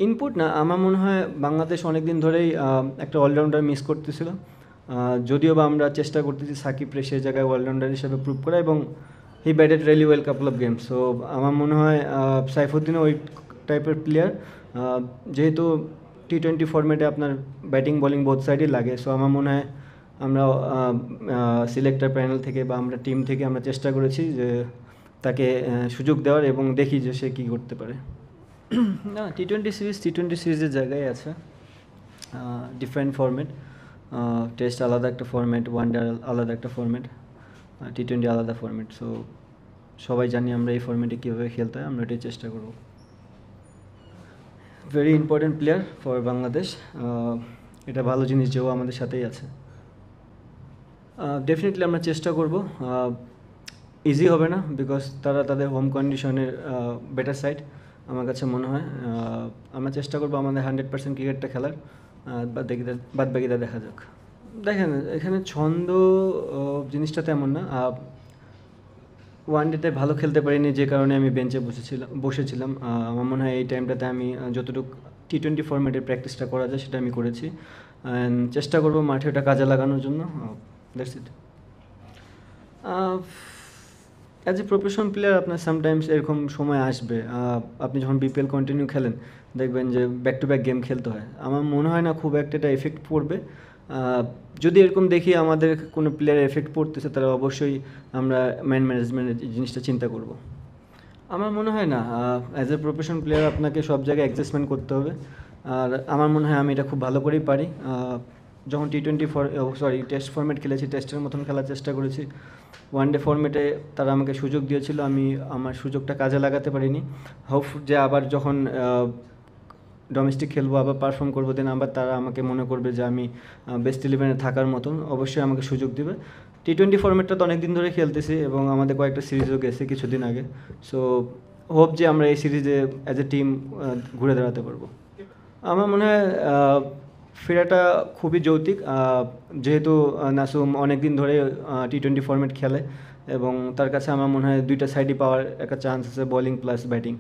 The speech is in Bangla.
ইনপুট না, আমার মনে হয় বাংলাদেশ অনেক দিন ধরেই একটা অলরাউন্ডার মিস করতেছিল। যদিও বা আমরা চেষ্টা করতেছি সাকিবরে সেই জায়গায় অলরাউন্ডার হিসেবে প্রুভ করা, এবং he batted really well couple of games. So আমার মনে হয় সাইফুদ্দিনও ওই টাইপের প্লেয়ার। যেহেতু টি-20 ফরম্যাটে আপনার ব্যাটিং বোলিং বোথ সাইডই লাগে, সো আমার মনে হয় আমরা সিলেক্টর প্যানেল থেকে বা আমরা টিম থেকে আমরা চেষ্টা করেছি যে তাকে সুযোগ দেওয়ার, এবং দেখি যে সে কী করতে পারে। না, টি-20 সিরিজের জায়গায় আছে। ডিফারেন্ট ফরম্যাট, টেস্ট আলাদা একটা ফরম্যাট, ওয়ানডে আলাদা একটা ফরম্যাট, টি-20 আলাদা ফরম্যাট। সো সবাই জানি আমরা এই ফরম্যাটে কীভাবে খেলতে হয়, আমরা এটাই চেষ্টা করব। Very important player for Bangladesh. এটা ভালো জিনিস যে ও আমাদের সাথেই আছে। ডেফিনেটলি আমরা চেষ্টা করব। ইজি হবে না, বিকজ তারা তাদের হোম কন্ডিশনের বেটার সাইড আমার কাছে মনে হয়। আমরা চেষ্টা করবো আমাদের 100% ক্রিকেটটা খেলার, বাদ বাকিটা দেখা যাক। দেখেন, এখানে ছন্দ জিনিসটা তেমন না। ওয়ানডেতে ভালো খেলতে পারিনি, যে কারণে আমি বেঞ্চে বসেছিলাম। আমার মনে হয় এই টাইমটাতে আমি যতটুকু টি-20 ফরম্যাটের প্র্যাকটিসটা করা যায় সেটা আমি করেছি, অ্যান্ড চেষ্টা করবো মাঠে ওটা কাজে লাগানোর জন্য। That's it. As a professional player আপনার সামটাইমস এরকম সময় আসবে, আপনি যখন বিপিএল কন্টিনিউ খেলেন দেখবেন যে ব্যাক টু ব্যাক গেম খেলতে হয়। আমার মনে হয় না খুব একটা এটা এফেক্ট পড়বে। যদি এরকম দেখি আমাদের কোনো প্লেয়ারের এফেক্ট পড়তেছে, তাহলে অবশ্যই আমরা ম্যানেজমেন্টের জিনিসটা চিন্তা করব। আমার মনে হয় না, অ্যাজ এ প্রফেশনাল প্লেয়ার আপনাকে সব জায়গায় অ্যাডজাস্টমেন্ট করতে হবে, আর আমার মনে হয় আমি এটা খুব ভালো করেই পারি। যখন টেস্ট ফরম্যাট খেলেছি, টেস্টের মতন খেলার চেষ্টা করেছি। ওয়ানডে ফরম্যাটে তারা আমাকে সুযোগ দিয়েছিল, আমি আমার সুযোগটা কাজে লাগাতে পারিনি। হোপ যে আবার যখন ডোমেস্টিক খেলবো, আবার পারফর্ম করবো, দেন আবার তারা আমাকে মনে করবে যে আমি বেস্ট ইলেভেনে থাকার মতন, অবশ্যই আমাকে সুযোগ দেবে। টি-20 ফরম্যাটটা তো অনেক দিন ধরে খেলতেছি, এবং আমাদের কয়েকটা সিরিজও গেছে কিছুদিন আগে। সো হোপ যে আমরা এই সিরিজে অ্যাজ এ টিম ঘুরে দাঁড়াতে পারবো। আমার মনে হয় ফেরাটা খুবই যৌক্তিক, যেহেতু নাসুম অনেক দিন ধরে টি-20 ফরম্যাট খেলে, এবং তার কাছে আমার মনে হয় দুইটা সাইডই পাওয়ার একটা চান্স আছে, বোলিং প্লাস ব্যাটিং।